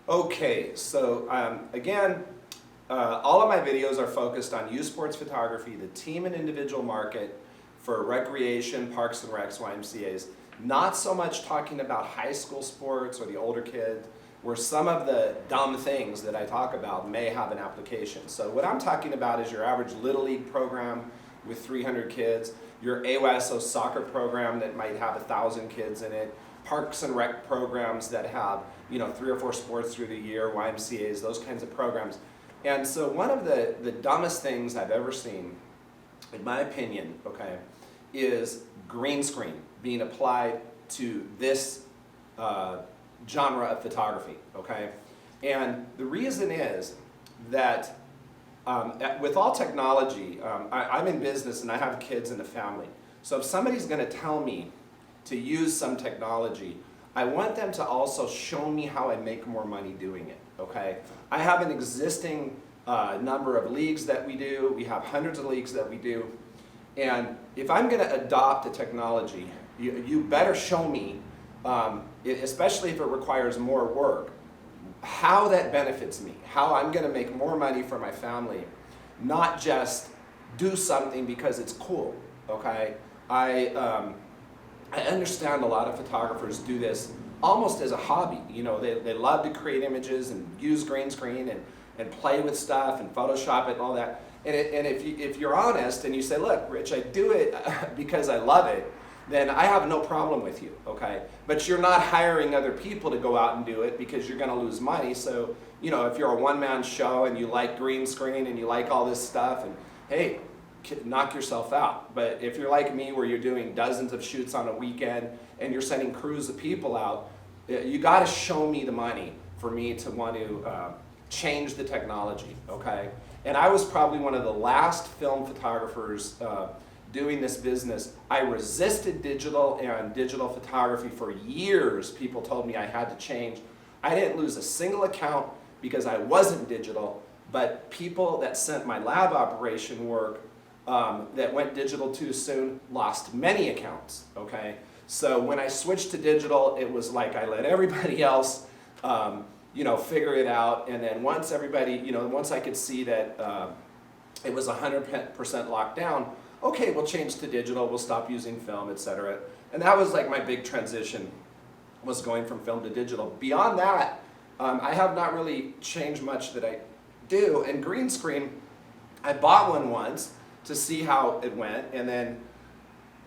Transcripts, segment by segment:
Okay, so again, all of my videos are focused on youth sports photography, the team and individual market for recreation, parks and recs, YMCA's. Not so much talking about high school sports or the older kids, where some of the dumb things that I talk about may have an application. So what I'm talking about is your average Little League program with 300 kids, your AWSO soccer program that might have 1,000 kids in it, parks and rec programs that have 3 or 4 sports through the year, YMCA's, those kinds of programs. And so one of the dumbest things I've ever seen, in my opinion, okay, is green screen being applied to this genre of photography, okay? And the reason is that with all technology, I'm in business and I have kids and a family. So if somebody's gonna tell me to use some technology, I want them to also show me how I make more money doing it, okay? I have an existing number of leagues that we do. We have hundreds of leagues that we do. And if I'm gonna adopt a technology, you better show me, especially if it requires more work, how that benefits me, how I'm gonna make more money for my family, not just do something because it's cool, okay? I understand a lot of photographers do this almost as a hobby. They love to create images and use green screen and play with stuff and Photoshop it and all that. And if you're honest and you say, look, Rich, I do it because I love it, then I have no problem with you, okay? But you're not hiring other people to go out and do it because you're gonna lose money. So, if you're a one-man show and you like green screen and you like all this stuff, and hey, knock yourself out. But if you're like me where you're doing dozens of shoots on a weekend and you're sending crews of people out, you gotta show me the money for me to want to change the technology, okay? And I was probably one of the last film photographers doing this business. I resisted digital and digital photography for years. People told me I had to change. I didn't lose a single account because I wasn't digital, but people that sent my lab operation work that went digital too soon lost many accounts, okay? So when I switched to digital, it was like I let everybody else figure it out, and then once everybody, once I could see that it was 100% locked down, okay, we'll change to digital, we'll stop using film, etc. And that was like my big transition, was going from film to digital. Beyond that, I have not really changed much that I do. And green screen, I bought one once to see how it went, and then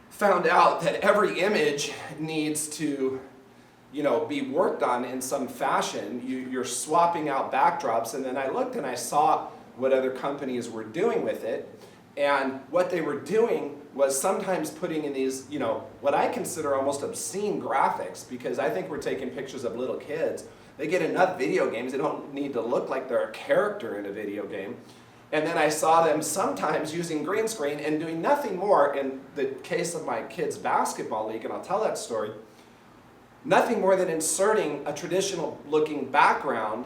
found out that every image needs to be worked on in some fashion. You're swapping out backdrops, and then I looked and I saw what other companies were doing with it, and what they were doing was sometimes putting in these, what I consider almost obscene graphics, because I think we're taking pictures of little kids. They get enough video games, they don't need to look like they're a character in a video game. And then I saw them sometimes using green screen and doing nothing more. In the case of my kids' basketball league, and I'll tell that story, nothing more than inserting a traditional looking background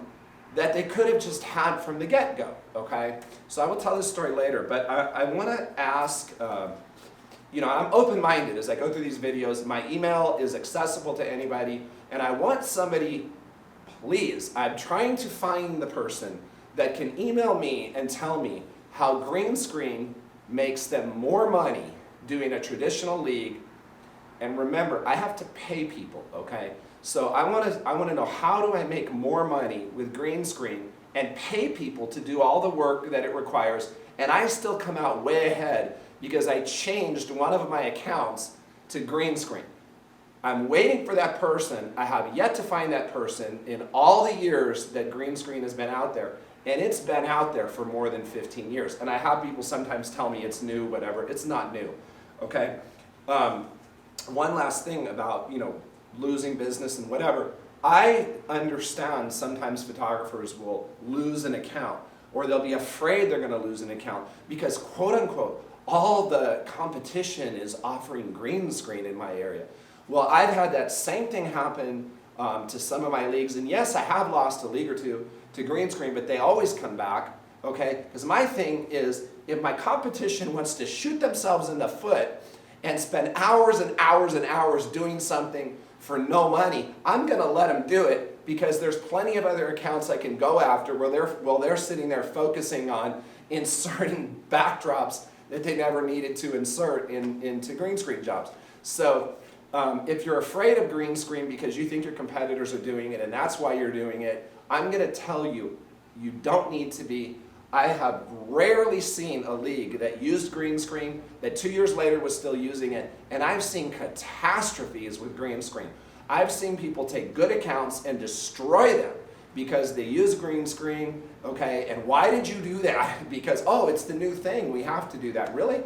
that they could have just had from the get-go, okay? So I will tell this story later, but I want to ask, I'm open-minded as I go through these videos. My email is accessible to anybody, and I want somebody, please, I'm trying to find the person that can email me and tell me how green screen makes them more money doing a traditional league. And remember, I have to pay people, okay? So I want to know, how do I make more money with green screen and pay people to do all the work that it requires, and I still come out way ahead because I changed one of my accounts to green screen. I'm waiting for that person. I have yet to find that person in all the years that green screen has been out there. And it's been out there for more than 15 years. And I have people sometimes tell me it's new, whatever. It's not new, okay? One last thing about, losing business and whatever. I understand sometimes photographers will lose an account, or they'll be afraid they're going to lose an account because, quote unquote, all the competition is offering green screen in my area. Well, I've had that same thing happen to some of my leagues, and yes, I have lost a league or two to green screen, but they always come back, okay? Because my thing is, if my competition wants to shoot themselves in the foot and spend hours and hours and hours doing something for no money, I'm gonna let them do it because there's plenty of other accounts I can go after while they're sitting there focusing on inserting backdrops that they never needed to insert into green screen jobs. So if you're afraid of green screen because you think your competitors are doing it and that's why you're doing it, I'm going to tell you, you don't need to be. I have rarely seen a league that used green screen that 2 years later was still using it, and I've seen catastrophes with green screen. I've seen people take good accounts and destroy them because they use green screen, okay, and why did you do that? Because, oh, it's the new thing, we have to do that. Really?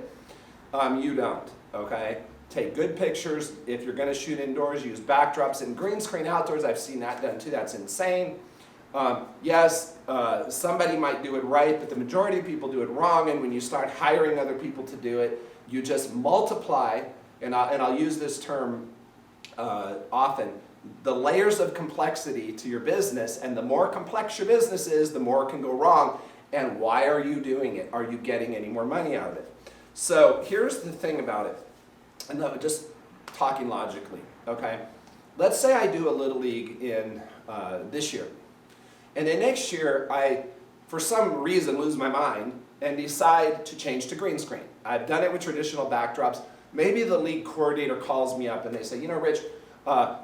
You don't, okay? Take good pictures. If you're gonna shoot indoors, use backdrops. And green screen outdoors, I've seen that done too, that's insane. Yes, somebody might do it right, but the majority of people do it wrong, and when you start hiring other people to do it, you just multiply, and I'll use this term often, the layers of complexity to your business, and the more complex your business is, the more it can go wrong. And why are you doing it? Are you getting any more money out of it? So here's the thing about it, and just talking logically, okay? Let's say I do a Little League in this year. And then next year, I, for some reason, lose my mind and decide to change to green screen. I've done it with traditional backdrops. Maybe the league coordinator calls me up and they say, you know, Rich,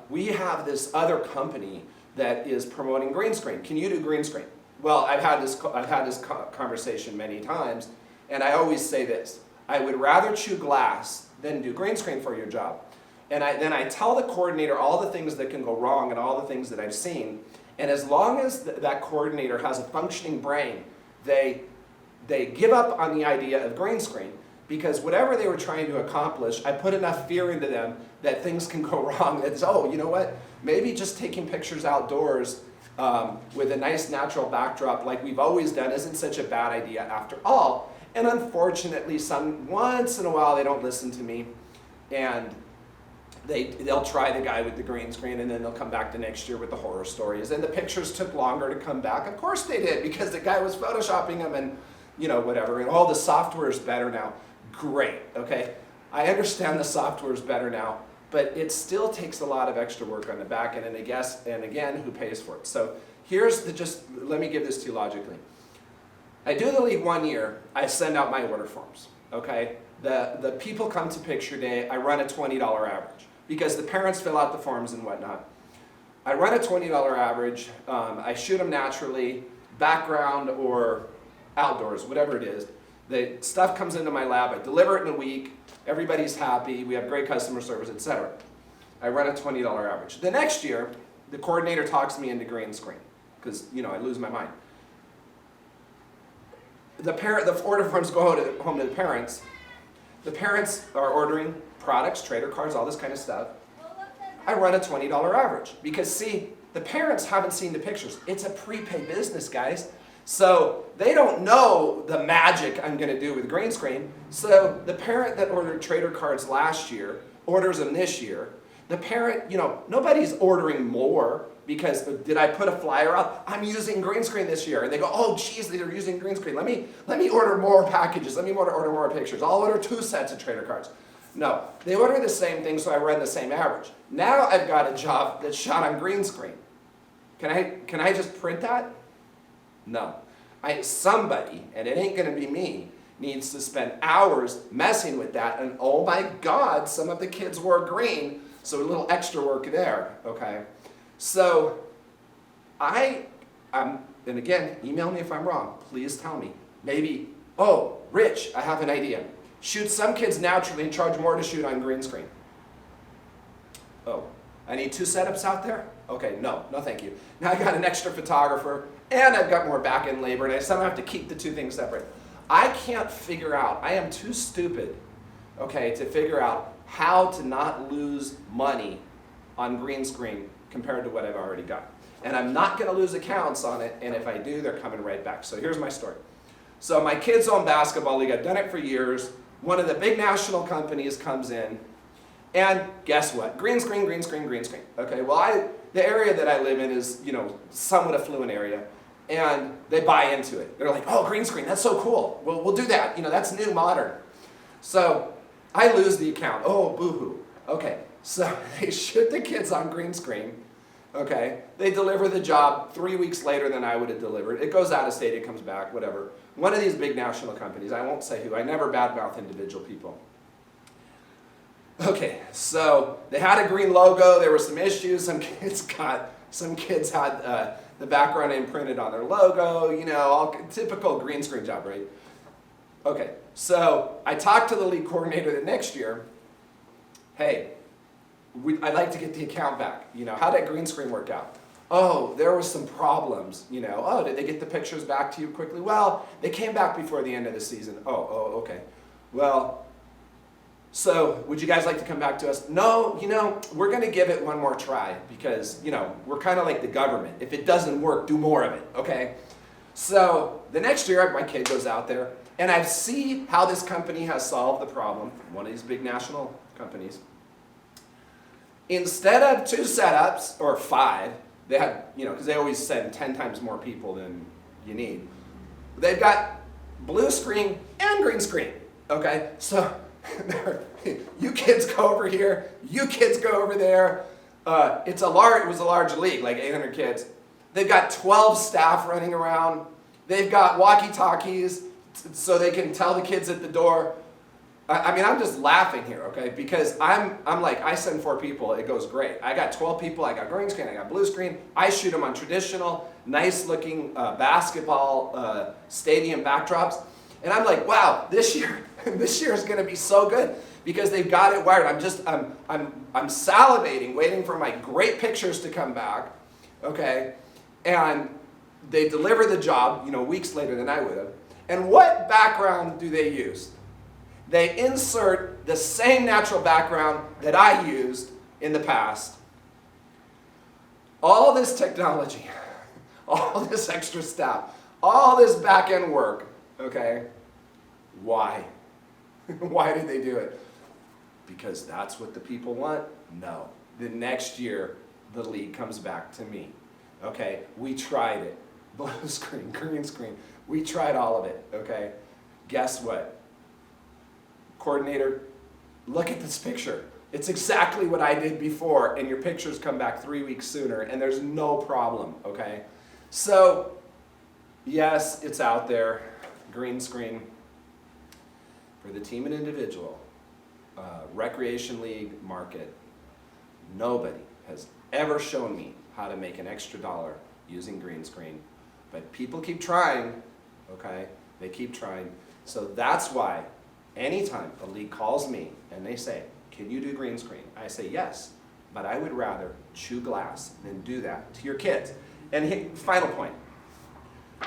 we have this other company that is promoting green screen. Can you do green screen? Well, I've had this conversation many times, and I always say this. I would rather chew glass than do green screen for your job. And then I tell the coordinator all the things that can go wrong and all the things that I've seen. And as long as that coordinator has a functioning brain, they give up on the idea of green screen, because whatever they were trying to accomplish, I put enough fear into them that things can go wrong. It's, oh, you know what? Maybe just taking pictures outdoors with a nice natural backdrop like we've always done isn't such a bad idea after all. And unfortunately, once in a while they don't listen to me, and they'll try the guy with the green screen, and then they'll come back the next year with the horror stories. And the pictures took longer to come back. Of course they did, because the guy was photoshopping them and, you know, whatever. And all the software is better now. Great, okay? I understand the software is better now, but it still takes a lot of extra work on the back end, and again, who pays for it? So here's let me give this to you logically. I do the league 1 year, I send out my order forms, okay? The people come to picture day, I run a $20 average, because the parents fill out the forms and whatnot. I run a $20 average, I shoot them naturally, background or outdoors, whatever it is. The stuff comes into my lab, I deliver it in a week, everybody's happy, we have great customer service, etc. I run a $20 average. The next year, the coordinator talks me into green screen, because, you know, I lose my mind. The order forms go home to the parents. The parents are ordering products, trader cards, all this kind of stuff. I run a $20 average, because see, the parents haven't seen the pictures. It's a prepaid business, guys. So they don't know the magic I'm going to do with green screen. So the parent that ordered trader cards last year orders them this year. The parent, you know, nobody's ordering more because did I put a flyer out? I'm using green screen this year. And they go, oh, geez, they're using green screen. Let me order more packages. Let me order more pictures. I'll order 2 sets of trader cards. No, they order the same thing, so I run the same average. Now I've got a job that's shot on green screen. Can I just print that? No. Somebody, and it ain't going to be me, needs to spend hours messing with that, and oh my God, some of the kids wore green, so a little extra work there, okay? So and again, email me if I'm wrong, please tell me. Maybe, oh, Rich, I have an idea. Shoot some kids naturally and charge more to shoot on green screen. Oh, I need 2 setups out there? Okay, no thank you. Now I got an extra photographer, and I've got more back-end labor, and I somehow have to keep the 2 things separate. I can't figure out, I am too stupid, okay, to figure out how to not lose money on green screen compared to what I've already got. And I'm not going to lose accounts on it, and if I do, they're coming right back. So here's my story. So my kids own basketball league, I've done it for years. One of the big national companies comes in, and guess what? Green screen, green screen, green screen. Okay, well, the area that I live in is, you know, somewhat affluent area, and they buy into it. They're like, oh, green screen, that's so cool. Well, we'll do that. You know, that's new, modern. So I lose the account. Oh, boo-hoo. Okay, so they shoot the kids on green screen, Okay, they deliver the job 3 weeks later than I would have delivered. It goes out of state, it comes back, whatever. One of these big national companies, I won't say who, I never badmouth individual people. Okay, so they had a green logo, there were some issues, some kids had the background imprinted on their logo, you know, all typical green screen job, right? Okay, so I talked to the league coordinator the next year, hey, I'd like to get the account back. You know, how did green screen work out? Oh, there was some problems. You know, oh, did they get the pictures back to you quickly? Well, they came back before the end of the season. Oh, okay. Well, so would you guys like to come back to us? No, you know, we're going to give it one more try because, you know, we're kind of like the government. If it doesn't work, do more of it, okay? So the next year, my kid goes out there, and I see how this company has solved the problem, one of these big national companies. Instead of 2 setups, or 5, they had, you know, because they always send 10 times more people than you need. They've got blue screen and green screen, okay? So you kids go over here, you kids go over there. It was a large league, like 800 kids. They've got 12 staff running around. They've got walkie-talkies so they can tell the kids at the door. I mean, I'm just laughing here, okay? Because I'm like, I send 4 people, it goes great. I got 12 people, I got green screen, I got blue screen. I shoot them on traditional, nice-looking basketball stadium backdrops. And I'm like, wow, this year is going to be so good because they've got it wired. I'm salivating, waiting for my great pictures to come back, okay? And they deliver the job, you know, weeks later than I would have. And what background do they use? They insert the same natural background that I used in the past. All this technology, all this extra staff, all this back-end work, okay? Why? Why did they do it? Because that's what the people want? No. The next year, the league comes back to me. Okay, we tried it. Blue screen, green screen. We tried all of it, okay? Guess what? Coordinator, look at this picture. It's exactly what I did before, and your pictures come back 3 weeks sooner, and there's no problem, okay? So, yes, it's out there, green screen for the team and individual, recreation league market. Nobody has ever shown me how to make an extra $1 using green screen, but people keep trying, okay? They keep trying. So that's why anytime a league calls me and they say, can you do green screen? I say yes, but I would rather chew glass than do that to your kids. And final point.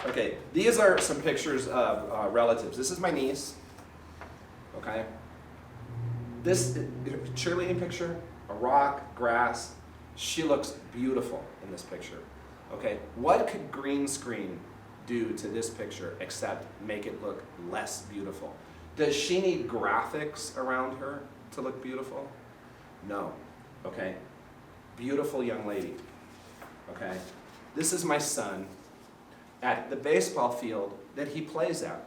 Okay, these are some pictures of relatives. This is my niece, okay? This cheerleading picture, a rock, grass. She looks beautiful in this picture, okay? What could green screen do to this picture except make it look less beautiful? Does she need graphics around her to look beautiful? No, okay? Beautiful young lady, okay? This is my son at the baseball field that he plays at.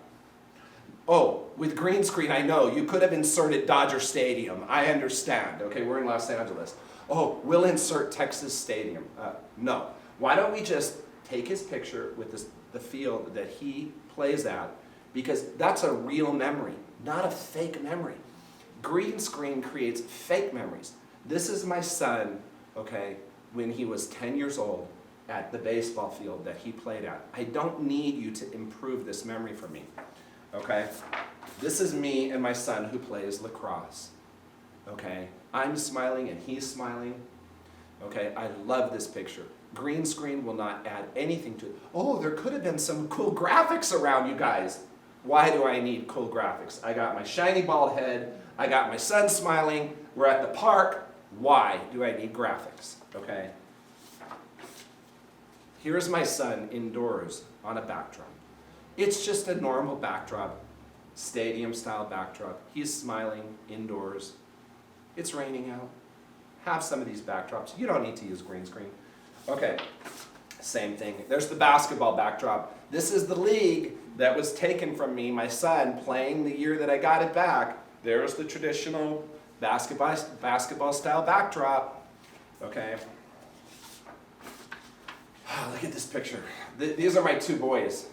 Oh, with green screen, I know, you could have inserted Dodger Stadium. I understand, okay? We're in Los Angeles. Oh, we'll insert Texas Stadium. No. Why don't we just take his picture with the field that he plays at, because that's a real memory, not a fake memory. Green screen creates fake memories. This is my son, okay, when he was 10 years old at the baseball field that he played at. I don't need you to improve this memory for me, okay? This is me and my son who plays lacrosse, okay? I'm smiling and he's smiling, okay? I love this picture. Green screen will not add anything to it. Oh, there could have been some cool graphics around, you guys. Why do I need cool graphics? I got my shiny bald head. I got my son smiling. We're at the park. Why do I need graphics? Okay? Here's my son indoors on a backdrop. It's just a normal backdrop, stadium-style backdrop. He's smiling indoors. It's raining out. Have some of these backdrops. You don't need to use green screen. Okay, same thing. There's the basketball backdrop. This is the league that was taken from me, my son, playing the year that I got it back. There's the traditional basketball style backdrop. Okay. Look at this picture. These are my two boys.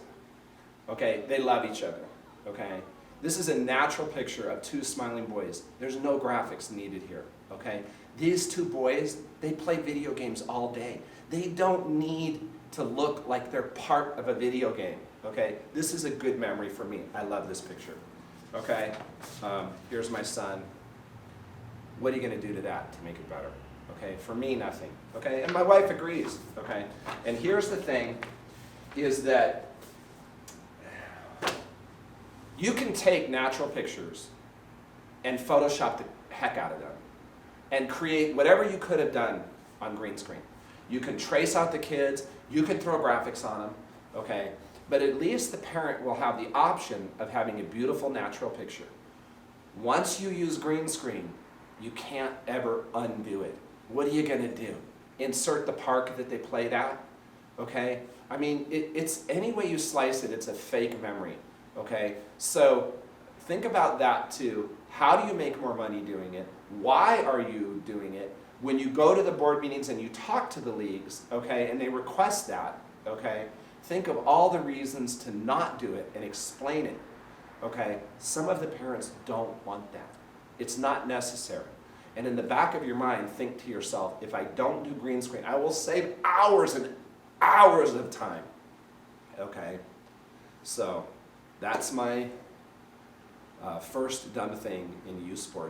Okay, they love each other. Okay, this is a natural picture of two smiling boys. There's no graphics needed here. Okay, these two boys, they play video games all day. They don't need to look like they're part of a video game. Okay, this is a good memory for me. I love this picture. Okay, here's my son. What are you going to do to that to make it better? Okay, for me, nothing. Okay, and my wife agrees. Okay, and here's the thing, is that you can take natural pictures and Photoshop the heck out of them and create whatever you could have done on green screen. You can trace out the kids, you can throw graphics on them, okay? But at least the parent will have the option of having a beautiful natural picture. Once you use green screen, you can't ever undo it. What are you going to do? Insert the park that they played at? Okay? I mean, it's any way you slice it, it's a fake memory. Okay? So think about that too. How do you make more money doing it? Why are you doing it? When you go to the board meetings and you talk to the leagues, okay, and they request that, okay, think of all the reasons to not do it and explain it. Okay? Some of the parents don't want that. It's not necessary. And in the back of your mind, think to yourself, if I don't do green screen, I will save hours and hours of time. Okay? So that's my first dumb thing in youth sport.